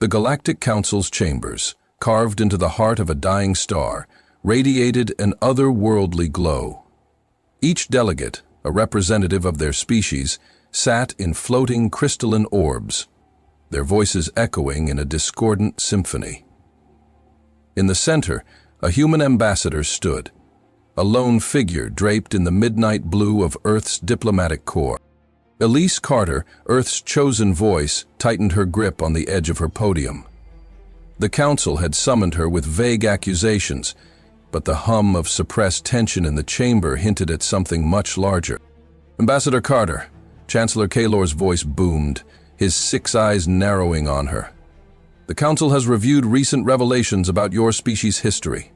The Galactic Council's chambers, carved into the heart of a dying star, radiated an otherworldly glow. Each delegate, a representative of their species, sat in floating crystalline orbs, their voices echoing in a discordant symphony. In the center, a human ambassador stood, a lone figure draped in the midnight blue of Earth's diplomatic corps. Elise Carter, Earth's chosen voice, tightened her grip on the edge of her podium. The Council had summoned her with vague accusations, but the hum of suppressed tension in the chamber hinted at something much larger. "Ambassador Carter," Chancellor Kaylor's voice boomed, his 6 eyes narrowing on her. "The Council has reviewed recent revelations about your species' history.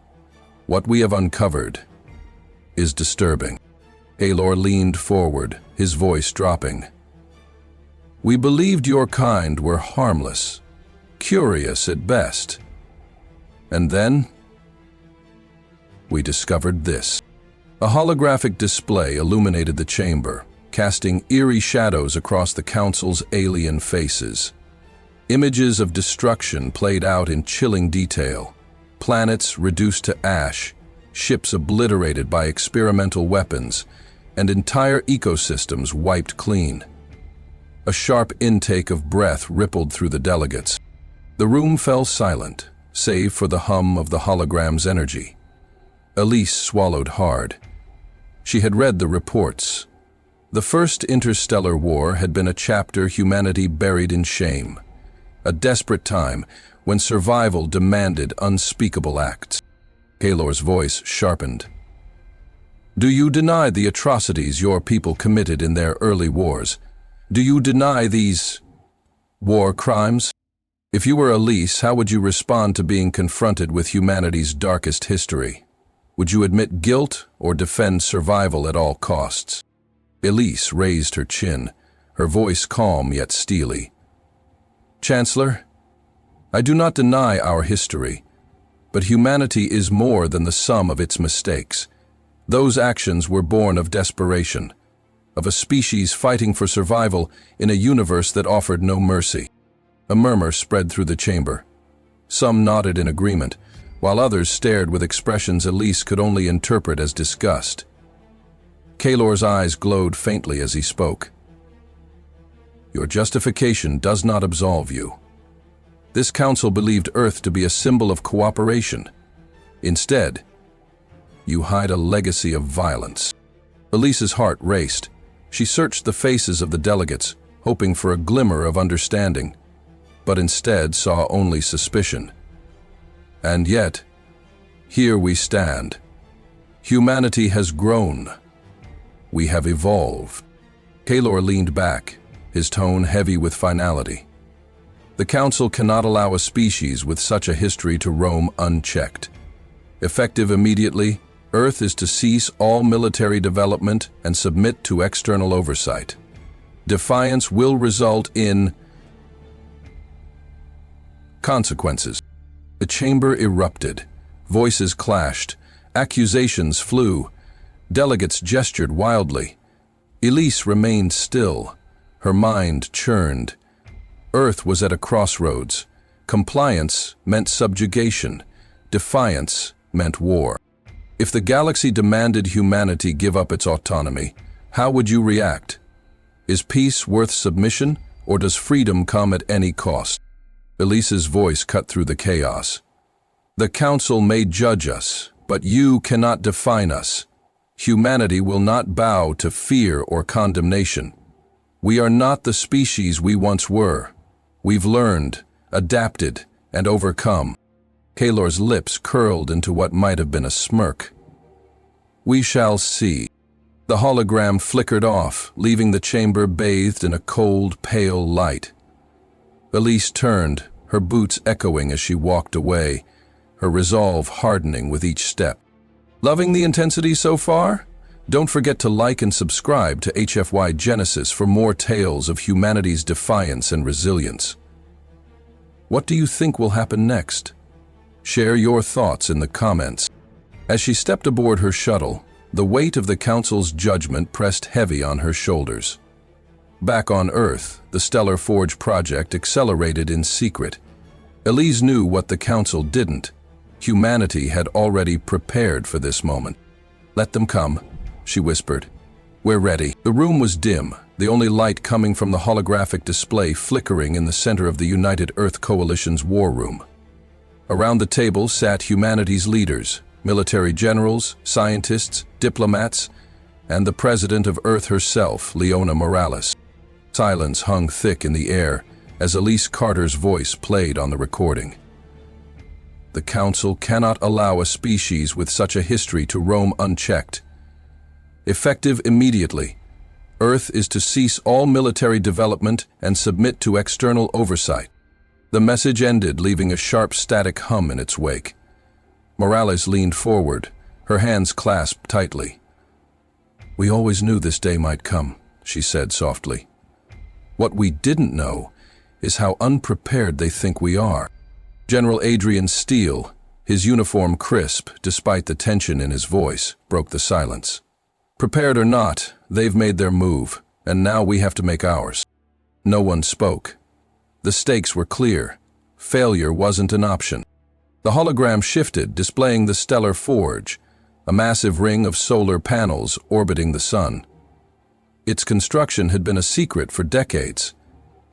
What we have uncovered is disturbing." Kaylor leaned forward, his voice dropping. "We believed your kind were harmless, curious at best. And then we discovered this." A holographic display illuminated the chamber, casting eerie shadows across the Council's alien faces. Images of destruction played out in chilling detail, planets reduced to ash, ships obliterated by experimental weapons, and entire ecosystems wiped clean. A sharp intake of breath rippled through the delegates. The room fell silent, save for the hum of the hologram's energy. Elise swallowed hard. She had read the reports. The first interstellar war had been a chapter humanity buried in shame, a desperate time when survival demanded unspeakable acts. Kaylor's voice sharpened. "Do you deny the atrocities your people committed in their early wars? Do you deny these war crimes? If you were Elise, how would you respond to being confronted with humanity's darkest history? Would you admit guilt or defend survival at all costs?" Elise raised her chin, her voice calm yet steely. "Chancellor, I do not deny our history, but humanity is more than the sum of its mistakes. Those actions were born of desperation, of a species fighting for survival in a universe that offered no mercy." A murmur spread through the chamber. Some nodded in agreement, while others stared with expressions Elise could only interpret as disgust. Kaylor's eyes glowed faintly as he spoke. "Your justification does not absolve you. This council believed Earth to be a symbol of cooperation. Instead, you hide a legacy of violence." Elise's heart raced. She searched the faces of the delegates, hoping for a glimmer of understanding, but instead saw only suspicion. And yet, here we stand. Humanity has grown. We have evolved. Kaylor leaned back, his tone heavy with finality. The Council cannot allow a species with such a history to roam unchecked. Effective immediately, Earth is to cease all military development and submit to external oversight. Defiance will result in consequences. The chamber erupted. Voices clashed. Accusations flew. Delegates gestured wildly. Elise remained still. Her mind churned. Earth was at a crossroads. Compliance meant subjugation. Defiance meant war. If the galaxy demanded humanity give up its autonomy, how would you react? Is peace worth submission, or does freedom come at any cost? Elise's voice cut through the chaos. "The Council may judge us, but you cannot define us. Humanity will not bow to fear or condemnation. We are not the species we once were. We've learned, adapted, and overcome." Kaylor's lips curled into what might have been a smirk. "We shall see." The hologram flickered off, leaving the chamber bathed in a cold, pale light. Elise turned, her boots echoing as she walked away, her resolve hardening with each step. Loving the intensity so far? Don't forget to like and subscribe to HFY Genesis for more tales of humanity's defiance and resilience. What do you think will happen next? Share your thoughts in the comments. As she stepped aboard her shuttle, the weight of the Council's judgment pressed heavy on her shoulders. Back on Earth, the Stellar Forge project accelerated in secret, Elise knew what the Council didn't. Humanity had already prepared for this moment. "Let them come," she whispered. "We're ready." The room was dim, the only light coming from the holographic display flickering in the center of the United Earth Coalition's war room. Around the table sat humanity's leaders, military generals, scientists, diplomats, and the president of Earth herself, Leona Morales. Silence hung thick in the air as Elise Carter's voice played on the recording. "The Council cannot allow a species with such a history to roam unchecked. Effective immediately, Earth is to cease all military development and submit to external oversight." The message ended, leaving a sharp static hum in its wake. Morales leaned forward, her hands clasped tightly. "We always knew this day might come," she said softly. "What we didn't know is how unprepared they think we are." General Adrian Steele, his uniform crisp despite the tension in his voice, broke the silence. "Prepared or not, they've made their move, and now we have to make ours." No one spoke. The stakes were clear. Failure wasn't an option. The hologram shifted, displaying the stellar forge, a massive ring of solar panels orbiting the sun. Its construction had been a secret for decades,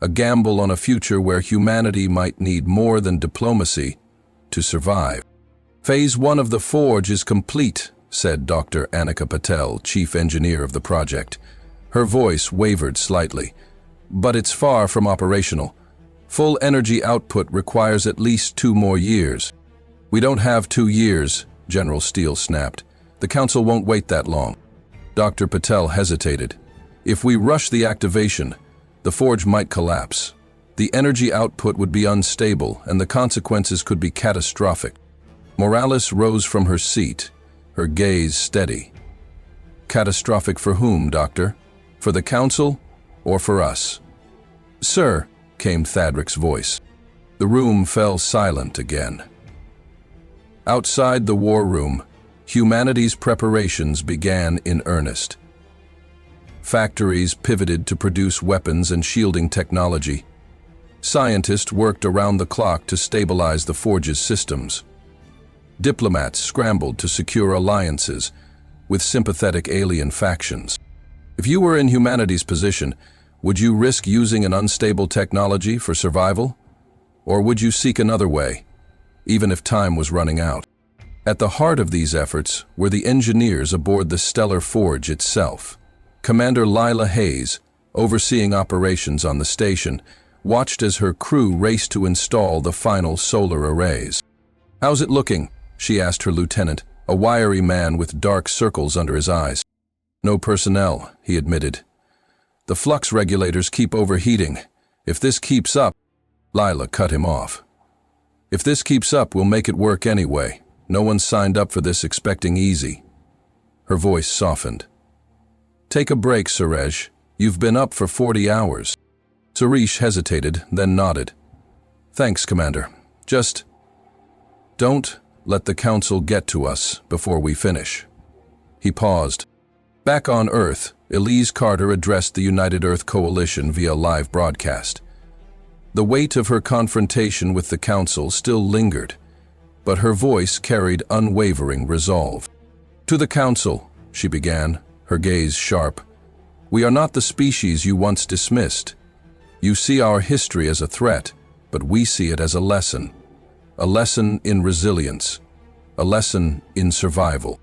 a gamble on a future where humanity might need more than diplomacy to survive. "Phase 1 of the forge is complete," said Dr. Annika Patel, chief engineer of the project. Her voice wavered slightly. "But it's far from operational. Full energy output requires at least 2 more years." "We don't have 2 years," General Steele snapped. "The Council won't wait that long." Dr. Patel hesitated. "If we rush the activation, the forge might collapse. The energy output would be unstable, and the consequences could be catastrophic." Morales rose from her seat, her gaze steady. "Catastrophic for whom, Doctor? For the Council or for us?" "Sir," came Thadric's voice. The room fell silent again. Outside the war room, humanity's preparations began in earnest. Factories pivoted to produce weapons and shielding technology. Scientists worked around the clock to stabilize the forge's systems. Diplomats scrambled to secure alliances with sympathetic alien factions. If you were in humanity's position, would you risk using an unstable technology for survival? Or would you seek another way, even if time was running out? At the heart of these efforts were the engineers aboard the stellar forge itself. Commander Lila Hayes, overseeing operations on the station, watched as her crew raced to install the final solar arrays. "How's it looking?" she asked her lieutenant, a wiry man with dark circles under his eyes. "No personnel," he admitted. "The flux regulators keep overheating. If this keeps up..." Lila cut him off. "If this keeps up, we'll make it work anyway. No one signed up for this expecting easy." Her voice softened. "Take a break, Suresh. You've been up for 40 hours. Suresh hesitated, then nodded. "Thanks, Commander. Just don't let the Council get to us before we finish." He paused. Back on Earth, Elise Carter addressed the United Earth Coalition via live broadcast. The weight of her confrontation with the Council still lingered, but her voice carried unwavering resolve. "To the Council," she began, her gaze sharp, "we are not the species you once dismissed. You see our history as a threat, but we see it as a lesson in resilience, a lesson in survival."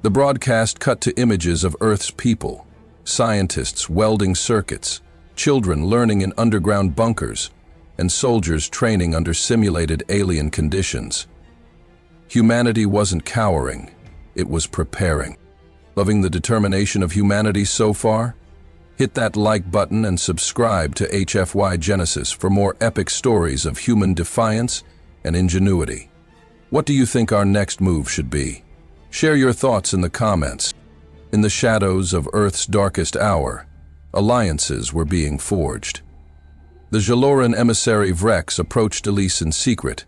The broadcast cut to images of Earth's people, scientists welding circuits, children learning in underground bunkers, and soldiers training under simulated alien conditions. Humanity wasn't cowering, it was preparing. Loving the determination of humanity so far? Hit that like button and subscribe to HFY Genesis for more epic stories of human defiance and ingenuity. What do you think our next move should be? Share your thoughts in the comments. In the shadows of Earth's darkest hour, alliances were being forged. The Jaloran emissary Vrex approached Elise in secret,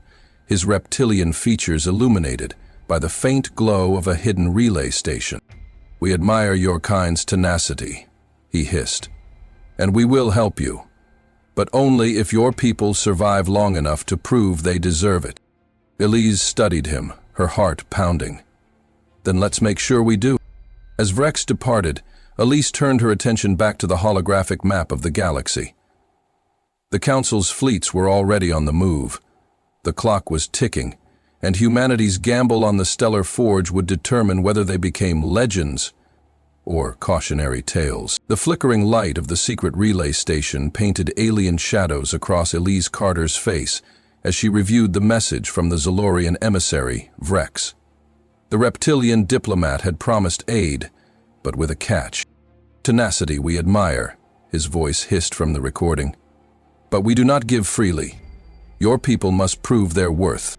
his reptilian features illuminated by the faint glow of a hidden relay station. "We admire your kind's tenacity," he hissed, "and we will help you. but only if your people survive long enough to prove they deserve it. Elise studied him, her heart pounding. Then let's make sure we do. As Vrex departed, Elise turned her attention back to the holographic map of the galaxy. The Council's fleets were already on the move. The clock was ticking, and humanity's gamble on the stellar forge would determine whether they became legends or cautionary tales. The flickering light of the secret relay station painted alien shadows across Elise Carter's face as she reviewed the message from the Zalorian emissary, Vrex. The reptilian diplomat had promised aid, but with a catch. "Tenacity we admire," his voice hissed from the recording. "But we do not give freely. Your people must prove their worth."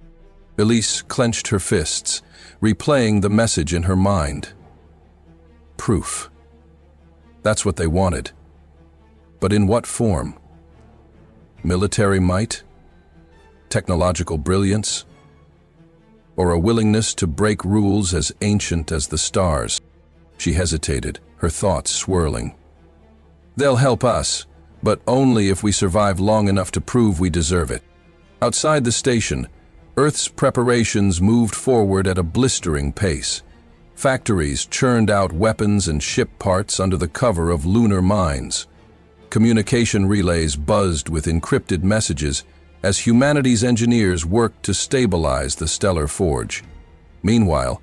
Elise clenched her fists, replaying the message in her mind. Proof. That's what they wanted. But in what form? Military might? Technological brilliance? Or a willingness to break rules as ancient as the stars? She hesitated, her thoughts swirling. "They'll help us, but only if we survive long enough to prove we deserve it." Outside the station, Earth's preparations moved forward at a blistering pace. Factories churned out weapons and ship parts under the cover of lunar mines. Communication relays buzzed with encrypted messages as humanity's engineers worked to stabilize the stellar forge. Meanwhile,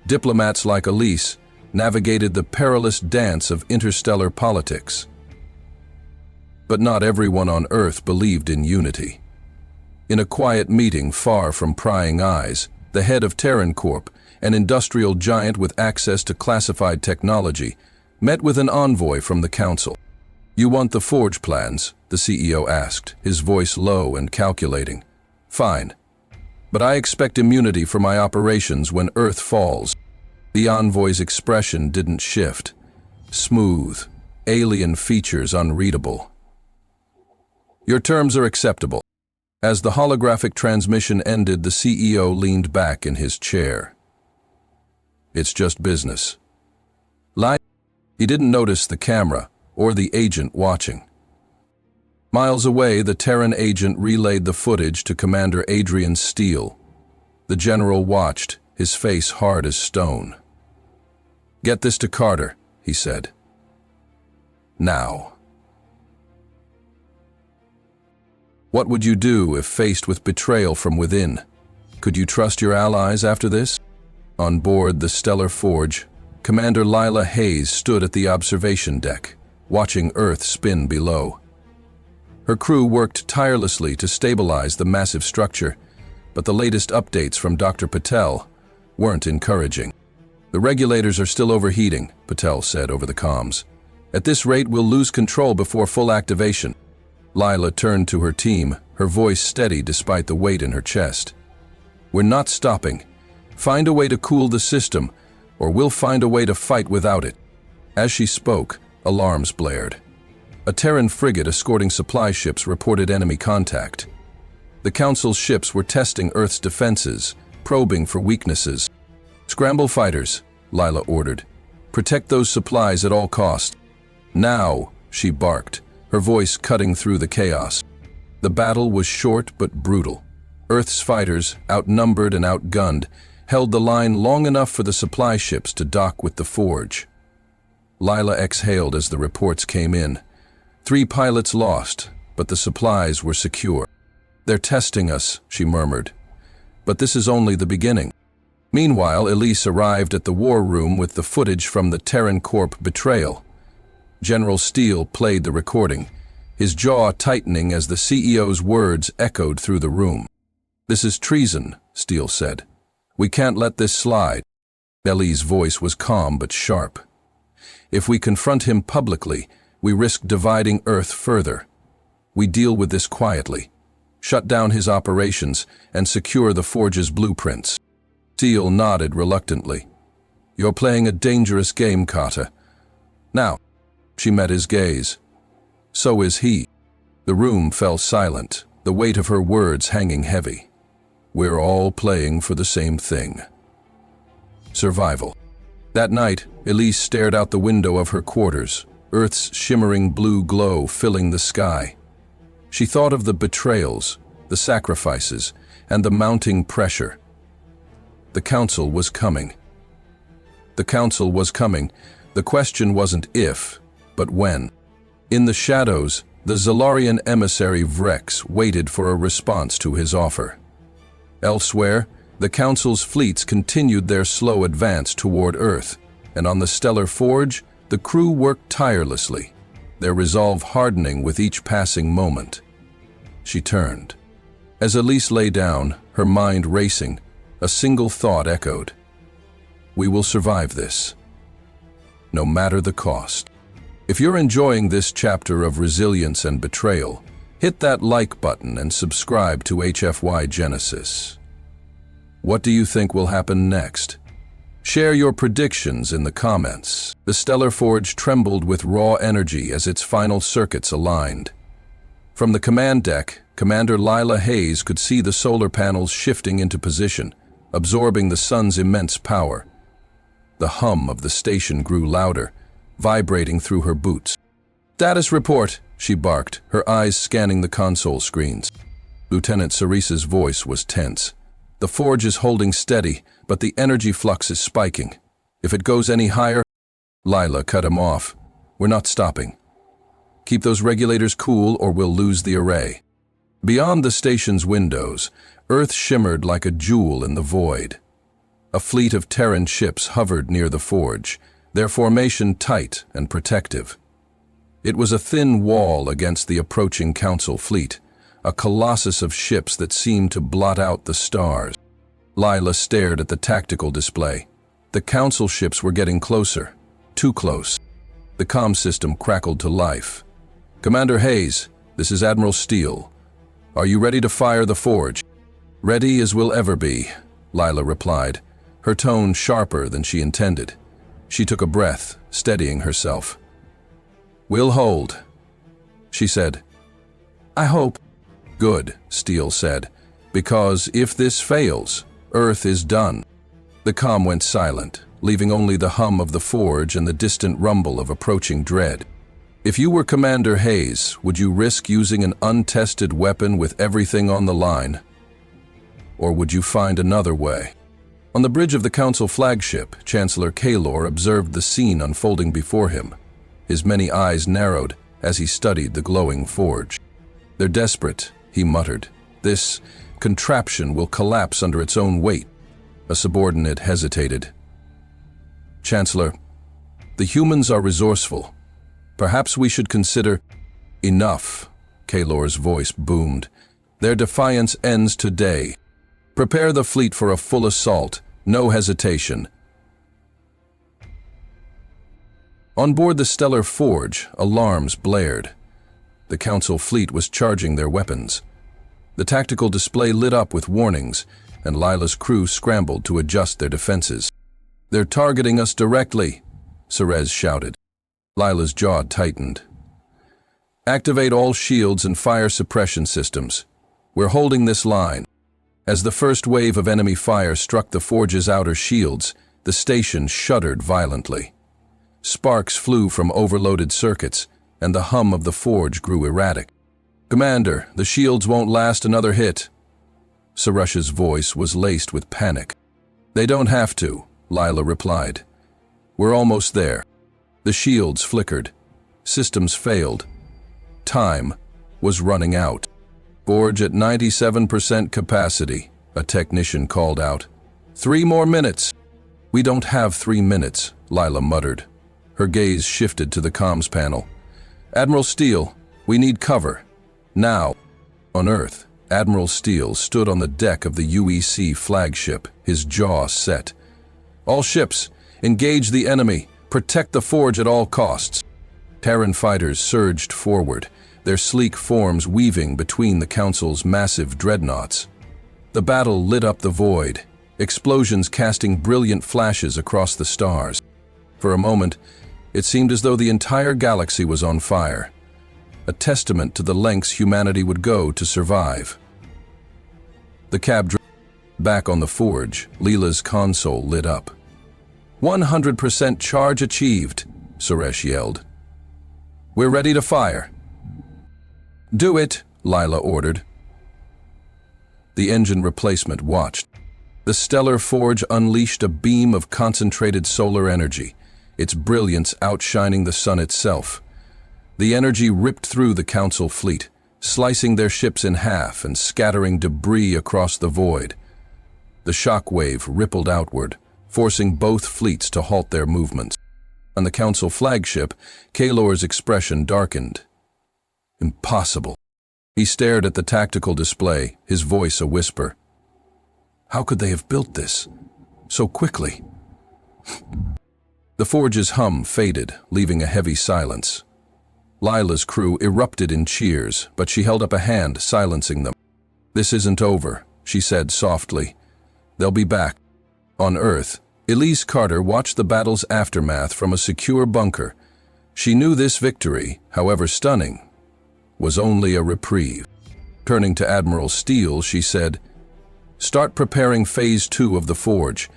diplomats like Elise navigated the perilous dance of interstellar politics. But not everyone on Earth believed in unity. In a quiet meeting far from prying eyes, the head of Terran Corp, an industrial giant with access to classified technology, met with an envoy from the Council. "You want the forge plans?" the CEO asked, his voice low and calculating. "Fine. But I expect immunity for my operations when Earth falls." The envoy's expression didn't shift. Smooth, alien features unreadable. "Your terms are acceptable." As the holographic transmission ended, the CEO leaned back in his chair. "It's just business." He didn't notice the camera or the agent watching. Miles away, the Terran agent relayed the footage to Commander Adrian Steele. The general watched, his face hard as stone. "Get this to Carter," he said. "Now." What would you do if faced with betrayal from within? Could you trust your allies after this? On board the Stellar Forge, Commander Lila Hayes stood at the observation deck, watching Earth spin below. Her crew worked tirelessly to stabilize the massive structure, but the latest updates from Dr. Patel weren't encouraging. "The regulators are still overheating," Patel said over the comms. "At this rate, we'll lose control before full activation." Lila turned to her team, her voice steady despite the weight in her chest. "We're not stopping. Find a way to cool the system, or we'll find a way to fight without it." As she spoke, alarms blared. A Terran frigate escorting supply ships reported enemy contact. The Council's ships were testing Earth's defenses, probing for weaknesses. "Scramble fighters," Lila ordered. "Protect those supplies at all costs." "Now," she barked, her voice cutting through the chaos. The battle was short but brutal. Earth's fighters, outnumbered and outgunned, held the line long enough for the supply ships to dock with the forge. Lila exhaled as the reports came in. 3 pilots lost, but the supplies were secure. "They're testing us," she murmured. "But this is only the beginning." Meanwhile, Elise arrived at the war room with the footage from the Terran Corp betrayal. General Steele played the recording, his jaw tightening as the CEO's words echoed through the room. "This is treason," Steele said. "We can't let this slide." Ellie's voice was calm but sharp. "If we confront him publicly, we risk dividing Earth further. We deal with this quietly. Shut down his operations and secure the forge's blueprints." Steele nodded reluctantly. "You're playing a dangerous game, Carter." "Now." She met his gaze. "So is he." The room fell silent, the weight of her words hanging heavy. "We're all playing for the same thing. Survival." That night, Elise stared out the window of her quarters, Earth's shimmering blue glow filling the sky. She thought of the betrayals, the sacrifices, and the mounting pressure. The council was coming. The council was coming. The question wasn't if, but when. In the shadows, the Zalarian emissary Vrex waited for a response to his offer. Elsewhere, the council's fleets continued their slow advance toward Earth, and on the Stellar Forge, the crew worked tirelessly, their resolve hardening with each passing moment. She turned. As Elise lay down, her mind racing, a single thought echoed. We will survive this, no matter the cost. If you're enjoying this chapter of resilience and betrayal, hit that like button and subscribe to HFY Genesis. What do you think will happen next? Share your predictions in the comments. The Stellar Forge trembled with raw energy as its final circuits aligned. From the command deck, Commander Lila Hayes could see the solar panels shifting into position, absorbing the sun's immense power. The hum of the station grew louder, vibrating through her boots. "Status report," she barked, her eyes scanning the console screens. Lieutenant Cerise's voice was tense. "The forge is holding steady, but the energy flux is spiking. If it goes any higher—" Lila cut him off. "We're not stopping. Keep those regulators cool or we'll lose the array." Beyond the station's windows, Earth shimmered like a jewel in the void. A fleet of Terran ships hovered near the forge, their formation tight and protective. It was a thin wall against the approaching Council fleet, a colossus of ships that seemed to blot out the stars. Lila stared at the tactical display. The Council ships were getting closer, too close. The comm system crackled to life. "Commander Hayes, this is Admiral Steele. Are you ready to fire the forge?" "Ready as we'll ever be," Lila replied, her tone sharper than she intended. She took a breath, steadying herself. "We'll hold," she said. "I hope." "Good," Steele said, "because if this fails, Earth is done." The comm went silent, leaving only the hum of the forge and the distant rumble of approaching dread. "If you were Commander Hayes, would you risk using an untested weapon with everything on the line? Or would you find another way?" On the bridge of the Council flagship, Chancellor Kaylor observed the scene unfolding before him. His many eyes narrowed as he studied the glowing forge. "They're desperate," he muttered. "This contraption will collapse under its own weight." A subordinate hesitated. "Chancellor, the humans are resourceful. Perhaps we should consider—" "Enough," Kaylor's voice boomed. "Their defiance ends today. Prepare the fleet for a full assault. No hesitation." On board the Stellar Forge, alarms blared. The Council fleet was charging their weapons. The tactical display lit up with warnings, and Lila's crew scrambled to adjust their defenses. "They're targeting us directly," Cerez shouted. Lila's jaw tightened. "Activate all shields and fire suppression systems. We're holding this line." As the first wave of enemy fire struck the forge's outer shields, the station shuddered violently. Sparks flew from overloaded circuits, and the hum of the forge grew erratic. "Commander, the shields won't last another hit." Sarush's voice was laced with panic. "They don't have to," Lila replied. "We're almost there." The shields flickered. Systems failed. Time was running out. "Forge at 97% capacity," a technician called out. "3 more minutes." "We don't have 3 minutes," Lila muttered. Her gaze shifted to the comms panel. "Admiral Steele, we need cover. Now." On Earth, Admiral Steele stood on the deck of the UEC flagship, his jaw set. "All ships, engage the enemy. Protect the forge at all costs." Terran fighters surged forward, their sleek forms weaving between the Council's massive dreadnoughts. The battle lit up the void, explosions casting brilliant flashes across the stars. For a moment, it seemed as though the entire galaxy was on fire, a testament to the lengths humanity would go to survive. The cab drove back on the forge. Leela's console lit up. 100% charge achieved, Suresh yelled. "We're ready to fire." "Do it," Lila ordered. The engine replacement watched. The stellar forge unleashed a beam of concentrated solar energy, its brilliance outshining the sun itself. The energy ripped through the Council fleet, slicing their ships in half and scattering debris across the void. The shock wave rippled outward, forcing both fleets to halt their movements. On the Council flagship, Kalor's expression darkened. Impossible. He stared at the tactical display, his voice a whisper. How could they have built this so quickly? The forge's hum faded, leaving a heavy silence. Lila's crew erupted in cheers, but she held up a hand, silencing them. This isn't over, she said softly. They'll be back. On Earth, Elise Carter watched the battle's aftermath from a secure bunker. She knew this victory, however stunning, was only a reprieve. Turning to Admiral Steele, she said, "Start preparing Phase 2 of the Forge.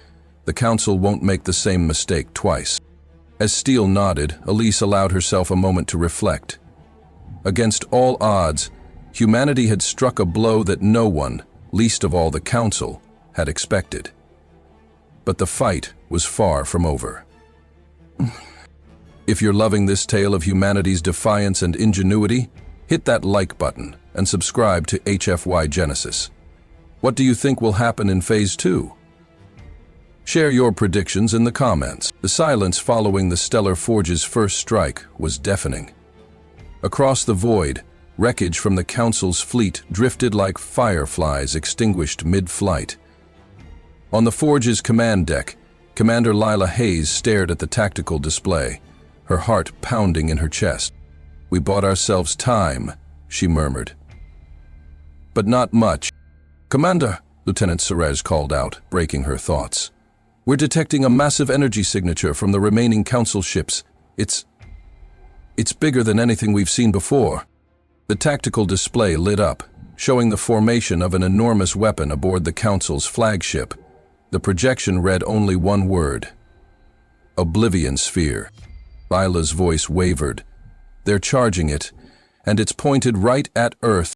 The Council won't make the same mistake twice." As Steele nodded, Elise allowed herself a moment to reflect. Against all odds, humanity had struck a blow that no one, least of all the Council, had expected. But the fight was far from over. If you're loving this tale of humanity's defiance and ingenuity, hit that like button and subscribe to HFY Genesis. What do you think will happen in Phase 2? Share your predictions in the comments. The silence following the Stellar Forge's first strike was deafening. Across the void, wreckage from the Council's fleet drifted like fireflies extinguished mid-flight. On the Forge's command deck, Commander Lila Hayes stared at the tactical display, her heart pounding in her chest. "We bought ourselves time," she murmured. "But not much." "Commander," Lieutenant Cerez called out, breaking her thoughts. "We're detecting a massive energy signature from the remaining Council ships. It's bigger than anything we've seen before." The tactical display lit up, showing the formation of an enormous weapon aboard the Council's flagship. The projection read only one word: Oblivion Sphere. Lila's voice wavered. "They're charging it, and it's pointed right at Earth."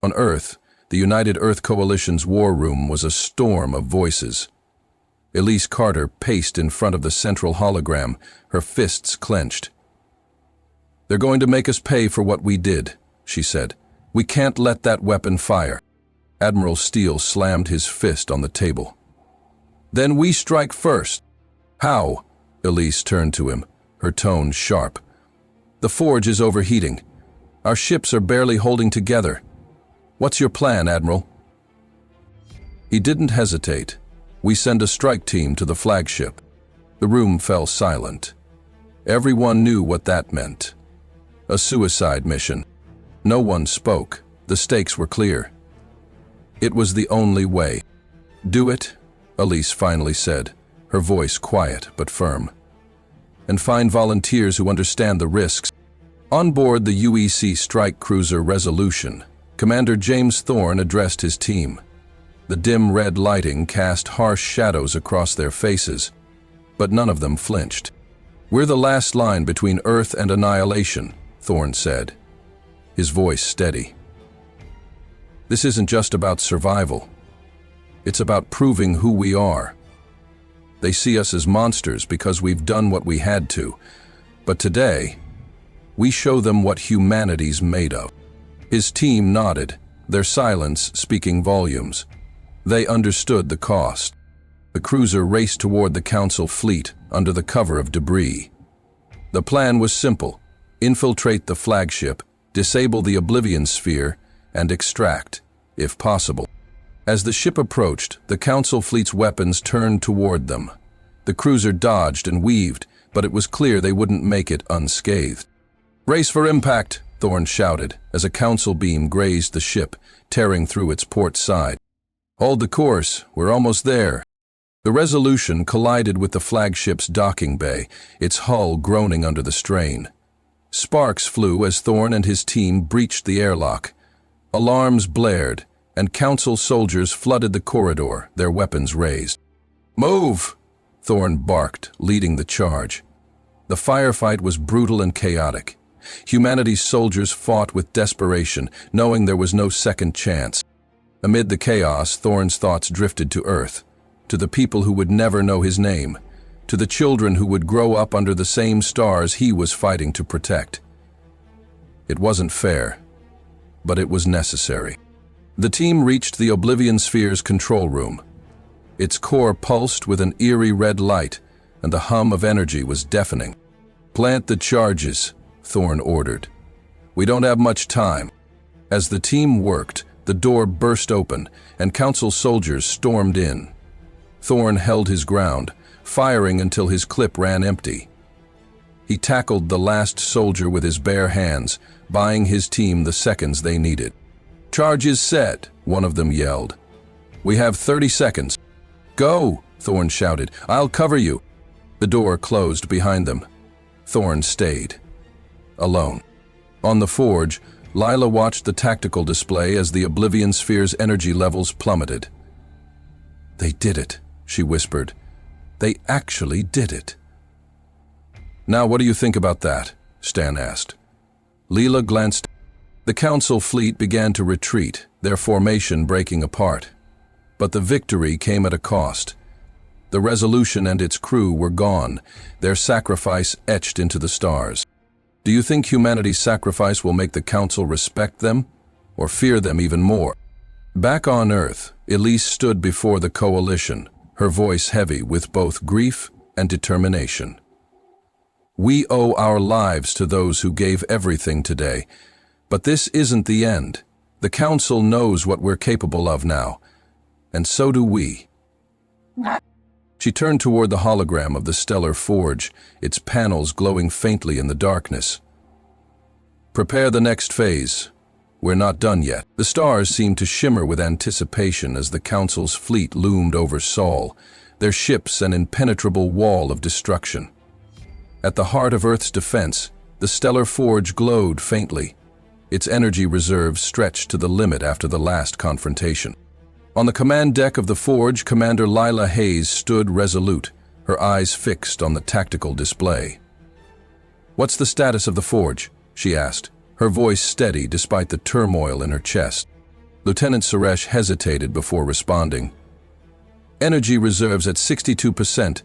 On Earth, the United Earth Coalition's war room was a storm of voices. Elise Carter paced in front of the central hologram, her fists clenched. "They're going to make us pay for what we did," she said. "We can't let that weapon fire." Admiral Steele slammed his fist on the table. "Then we strike first." "How?" Elise turned to him, her tone sharp. "The Forge is overheating. Our ships are barely holding together. What's your plan, Admiral?" He didn't hesitate. "We send a strike team to the flagship." The room fell silent. Everyone knew what that meant. A suicide mission. No one spoke. The stakes were clear. It was the only way. "Do it," Elise finally said, her voice quiet but firm. "And find volunteers who understand the risks." On board the UEC strike cruiser Resolution, Commander James Thorne addressed his team. The dim red lighting cast harsh shadows across their faces, but none of them flinched. "We're the last line between Earth and annihilation," Thorne said, his voice steady. "This isn't just about survival. It's about proving who we are. They see us as monsters because we've done what we had to, but today, we show them what humanity's made of." His team nodded, their silence speaking volumes. They understood the cost. The cruiser raced toward the Council fleet under the cover of debris. The plan was simple: infiltrate the flagship, disable the Oblivion Sphere, and extract, if possible. As the ship approached, the Council fleet's weapons turned toward them. The cruiser dodged and weaved, but it was clear they wouldn't make it unscathed. "Brace for impact," Thorne shouted as a Council beam grazed the ship, tearing through its port side. "Hold the course, we're almost there." The Resolution collided with the flagship's docking bay, its hull groaning under the strain. Sparks flew as Thorne and his team breached the airlock. Alarms blared, and Council soldiers flooded the corridor, their weapons raised. "Move!" Thorne barked, leading the charge. The firefight was brutal and chaotic. Humanity's soldiers fought with desperation, knowing there was no second chance. Amid the chaos, Thorne's thoughts drifted to Earth, to the people who would never know his name, to the children who would grow up under the same stars he was fighting to protect. It wasn't fair, but it was necessary. The team reached the Oblivion Sphere's control room. Its core pulsed with an eerie red light, and the hum of energy was deafening. "Plant the charges," Thorne ordered. "We don't have much time." As the team worked, the door burst open, and Council soldiers stormed in. Thorne held his ground, firing until his clip ran empty. He tackled the last soldier with his bare hands, buying his team the seconds they needed. "Charge is set," one of them yelled. "We have 30 seconds. Go," Thorne shouted. "I'll cover you." The door closed behind them. Thorne stayed. Alone. On the forge, Lila watched the tactical display as the Oblivion Sphere's energy levels plummeted. "They did it," she whispered. "They actually did it." "Now what do you think about that?" Stan asked. Lila glanced. The Council fleet began to retreat, their formation breaking apart. But the victory came at a cost. The Resolution and its crew were gone, their sacrifice etched into the stars. "Do you think humanity's sacrifice will make the Council respect them, or fear them even more?" Back on Earth, Elise stood before the Coalition, her voice heavy with both grief and determination. "We owe our lives to those who gave everything today, but this isn't the end. The Council knows what we're capable of now, and so do we." She turned toward the hologram of the stellar forge, its panels glowing faintly in the darkness. "Prepare the next phase. We're not done yet." The stars seemed to shimmer with anticipation as the Council's fleet loomed over Sol, their ships an impenetrable wall of destruction. At the heart of Earth's defense, the stellar forge glowed faintly, its energy reserves stretched to the limit after the last confrontation. On the command deck of the forge, Commander Lila Hayes stood resolute, her eyes fixed on the tactical display. "What's the status of the forge?" she asked, her voice steady despite the turmoil in her chest. Lieutenant Suresh hesitated before responding. "Energy reserves at 62%.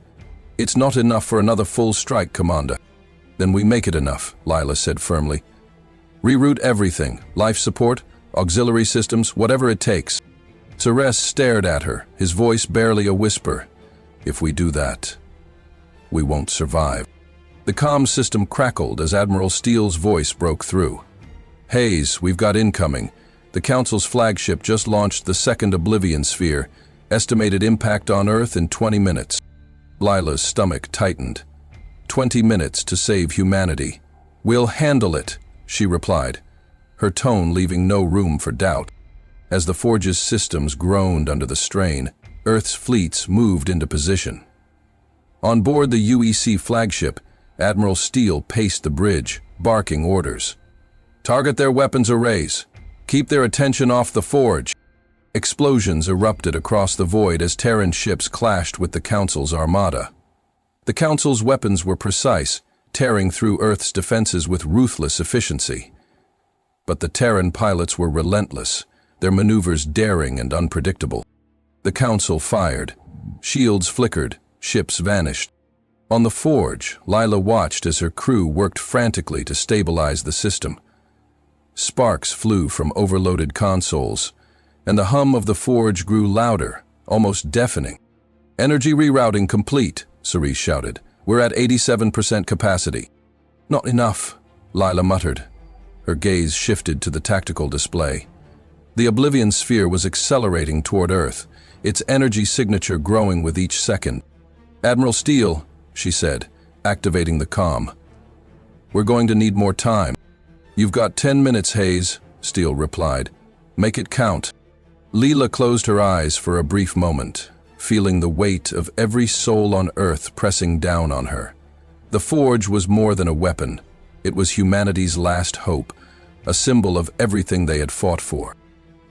It's not enough for another full strike, Commander." "Then we make it enough," Lila said firmly. "Reroute everything, life support, auxiliary systems, whatever it takes." Suresh stared at her, his voice barely a whisper. "If we do that, we won't survive." The comm system crackled as Admiral Steele's voice broke through. "Hayes, we've got incoming. The Council's flagship just launched the second Oblivion Sphere. Estimated impact on Earth in 20 minutes. Lila's stomach tightened. 20 minutes to save humanity. "We'll handle it," she replied, her tone leaving no room for doubt. As the forge's systems groaned under the strain, Earth's fleets moved into position. On board the UEC flagship, Admiral Steele paced the bridge, barking orders. "Target their weapons arrays. Keep their attention off the forge." Explosions erupted across the void as Terran ships clashed with the Council's armada. The Council's weapons were precise, tearing through Earth's defenses with ruthless efficiency. But the Terran pilots were relentless, their maneuvers daring and unpredictable. The Council fired. Shields flickered, ships vanished. On the forge, Lila watched as her crew worked frantically to stabilize the system. Sparks flew from overloaded consoles, and the hum of the forge grew louder, almost deafening. "Energy rerouting complete," Cerise shouted. "We're at 87% capacity." "Not enough," Lila muttered. Her gaze shifted to the tactical display. The Oblivion Sphere was accelerating toward Earth, its energy signature growing with each second. "Admiral Steele," she said, activating the comm. "We're going to need more time." "You've got 10 minutes, Hayes," Steele replied. "Make it count." Lila closed her eyes for a brief moment, feeling the weight of every soul on Earth pressing down on her. The forge was more than a weapon. It was humanity's last hope, a symbol of everything they had fought for.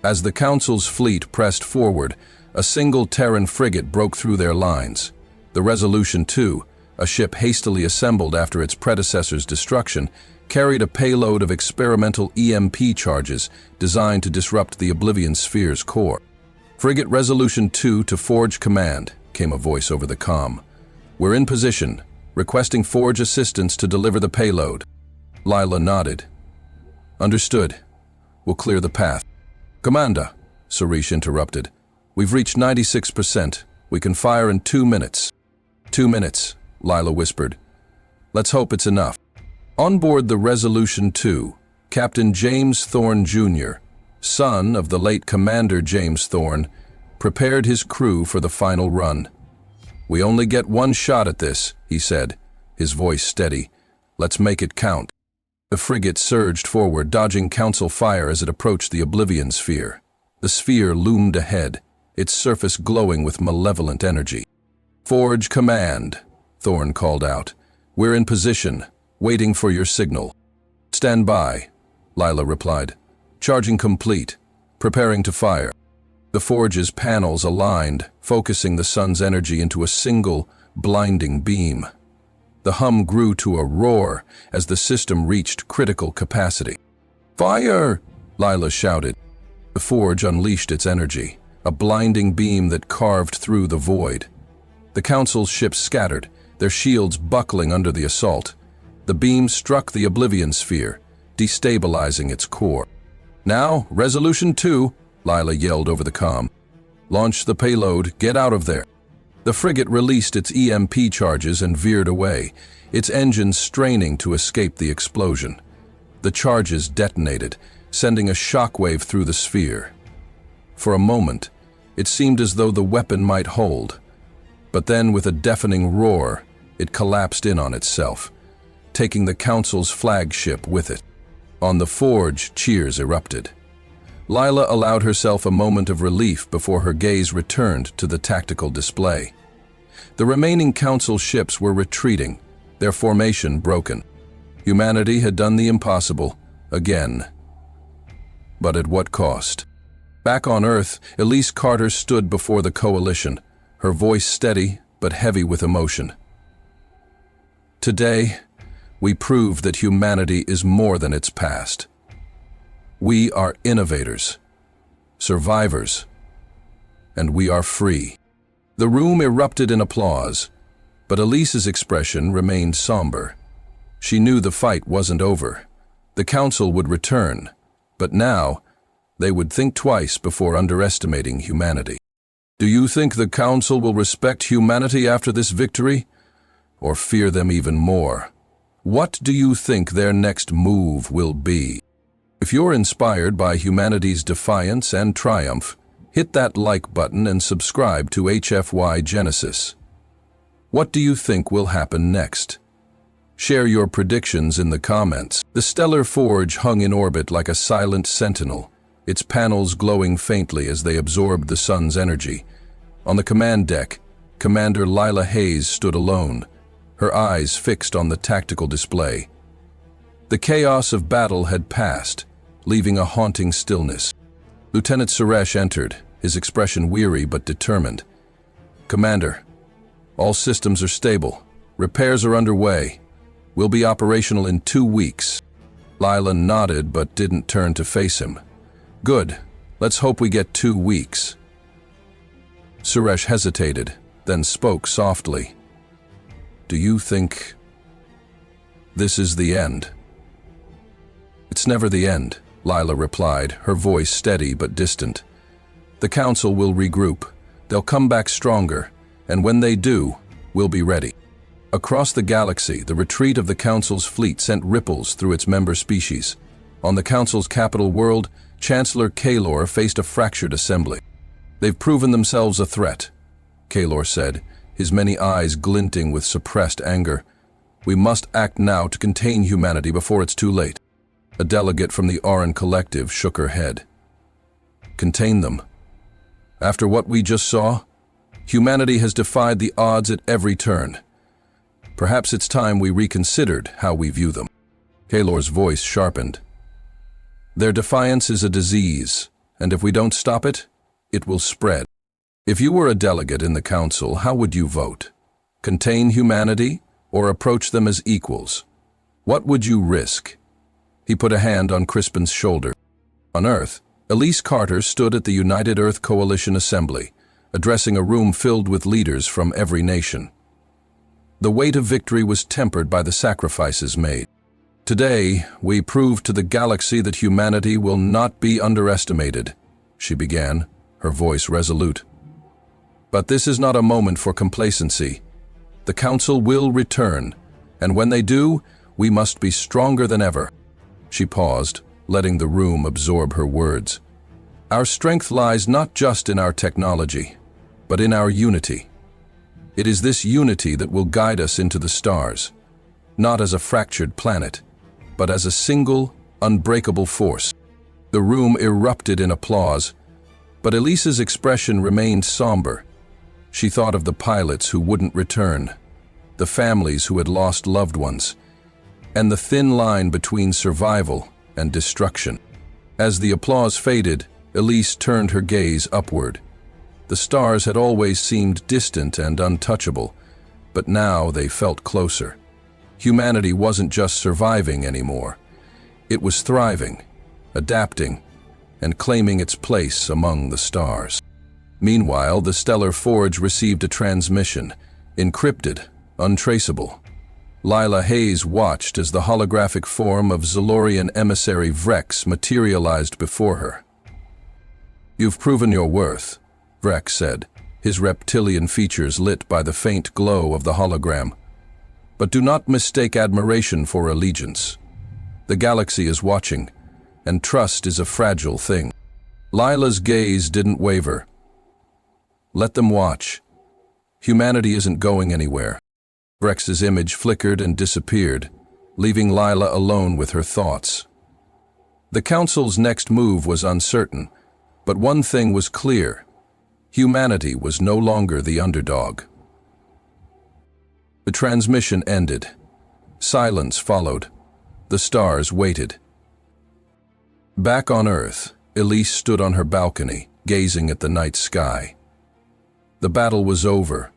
As the Council's fleet pressed forward, a single Terran frigate broke through their lines. The Resolution II, a ship hastily assembled after its predecessor's destruction, carried a payload of experimental EMP charges designed to disrupt the Oblivion Sphere's core. "Frigate Resolution 2 to Forge command," came a voice over the comm. "We're in position, requesting Forge assistance to deliver the payload." Lila nodded. "Understood. We'll clear the path." "Commander," Suresh interrupted. "We've reached 96%. We can fire in 2 minutes." 2 minutes, Lila whispered. "Let's hope it's enough." On board the Resolution 2, Captain James Thorne Jr., son of the late Commander James Thorne, prepared his crew for the final run. "We only get one shot at this," he said, his voice steady. "Let's make it count." The frigate surged forward, dodging Council fire as it approached the Oblivion Sphere. The sphere loomed ahead, its surface glowing with malevolent energy. "Forge command," Thorne called out. "We're in position, waiting for your signal." "Stand by," Lila replied. "Charging complete, preparing to fire." The Forge's panels aligned, focusing the sun's energy into a single, blinding beam. The hum grew to a roar as the system reached critical capacity. "Fire!" Lila shouted. The Forge unleashed its energy, a blinding beam that carved through the void. The Council's ships scattered, their shields buckling under the assault. The beam struck the Oblivion Sphere, destabilizing its core. "Now, Resolution 2, Lila yelled over the comm. "Launch the payload, get out of there." The frigate released its EMP charges and veered away, its engines straining to escape the explosion. The charges detonated, sending a shockwave through the sphere. For a moment, it seemed as though the weapon might hold, but then with a deafening roar, it collapsed in on itself, taking the Council's flagship with it. On the Forge, cheers erupted. Lila allowed herself a moment of relief before her gaze returned to the tactical display. The remaining Council ships were retreating, their formation broken. Humanity had done the impossible, again. But at what cost? Back on Earth, Elise Carter stood before the Coalition, her voice steady but heavy with emotion. "Today, we proved that humanity is more than its past. We are innovators, survivors, and we are free." The room erupted in applause, but Elise's expression remained somber. She knew the fight wasn't over. The Council would return, but now they would think twice before underestimating humanity. "Do you think the Council will respect humanity after this victory, or fear them even more? What do you think their next move will be?" If you're inspired by humanity's defiance and triumph, hit that like button and subscribe to HFY Genesis. What do you think will happen next? Share your predictions in the comments. The stellar Forge hung in orbit like a silent sentinel, its panels glowing faintly as they absorbed the sun's energy. On the command deck, Commander Lila Hayes stood alone, her eyes fixed on the tactical display. The chaos of battle had passed, leaving a haunting stillness. Lieutenant Suresh entered, his expression weary but determined. "Commander, all systems are stable. Repairs are underway. We'll be operational in 2 weeks." Lila nodded but didn't turn to face him. "Good. Let's hope we get 2 weeks." Suresh hesitated, then spoke softly. "Do you think this is the end?" "It's never the end," Lila replied, her voice steady but distant. "The Council will regroup. They'll come back stronger, and when they do, we'll be ready." Across the galaxy, the retreat of the Council's fleet sent ripples through its member species. On the Council's capital world, Chancellor Kaelor faced a fractured assembly. "They've proven themselves a threat," Kaelor said, his many eyes glinting with suppressed anger. "We must act now to contain humanity before it's too late." A delegate from the Auran Collective shook her head. "Contain them? After what we just saw, humanity has defied the odds at every turn. Perhaps it's time we reconsidered how we view them." Kaelor's voice sharpened. "Their defiance is a disease, and if we don't stop it, it will spread. If you were a delegate in the Council, how would you vote? Contain humanity or approach them as equals? What would you risk? He put a hand on Crispin's shoulder. On Earth, Elise Carter stood at the United Earth Coalition Assembly, addressing a room filled with leaders from every nation. The weight of victory was tempered by the sacrifices made. "Today, we prove to the galaxy that humanity will not be underestimated," she began, her voice resolute. "But this is not a moment for complacency. The Council will return, and when they do, we must be stronger than ever." She paused, letting the room absorb her words. "Our strength lies not just in our technology, but in our unity. It is this unity that will guide us into the stars, not as a fractured planet, but as a single, unbreakable force." The room erupted in applause, but Elise's expression remained somber. She thought of the pilots who wouldn't return, the families who had lost loved ones, and the thin line between survival and destruction. As the applause faded, Elise turned her gaze upward. The stars had always seemed distant and untouchable, but now they felt closer. Humanity wasn't just surviving anymore. It was thriving, adapting, and claiming its place among the stars. Meanwhile, the Stellar Forge received a transmission, encrypted, untraceable. Lila Hayes watched as the holographic form of Zalorian emissary Vrex materialized before her. "You've proven your worth," Vrex said, his reptilian features lit by the faint glow of the hologram. "But do not mistake admiration for allegiance. The galaxy is watching, and trust is a fragile thing." Lila's gaze didn't waver. "Let them watch. Humanity isn't going anywhere." Vrex's image flickered and disappeared, leaving Lila alone with her thoughts. The Council's next move was uncertain, but one thing was clear. Humanity was no longer the underdog. The transmission ended. Silence followed. The stars waited. Back on Earth, Elise stood on her balcony, gazing at the night sky. The battle was over,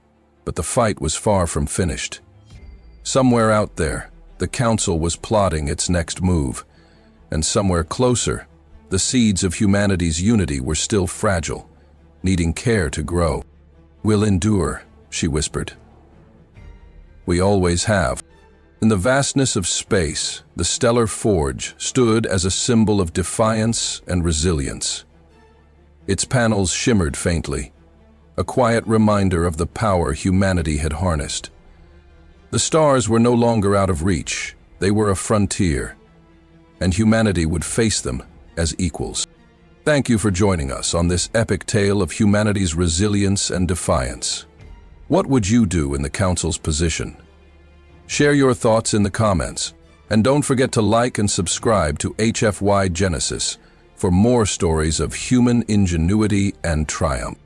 but the fight was far from finished. Somewhere out there, the Council was plotting its next move, and somewhere closer, the seeds of humanity's unity were still fragile, needing care to grow. "We'll endure," she whispered. "We always have." In the vastness of space, the Stellar Forge stood as a symbol of defiance and resilience. Its panels shimmered faintly, a quiet reminder of the power humanity had harnessed. The stars were no longer out of reach, they were a frontier, and humanity would face them as equals. Thank you for joining us on this epic tale of humanity's resilience and defiance. What would you do in the Council's position? Share your thoughts in the comments, and don't forget to like and subscribe to HFY Genesis for more stories of human ingenuity and triumph.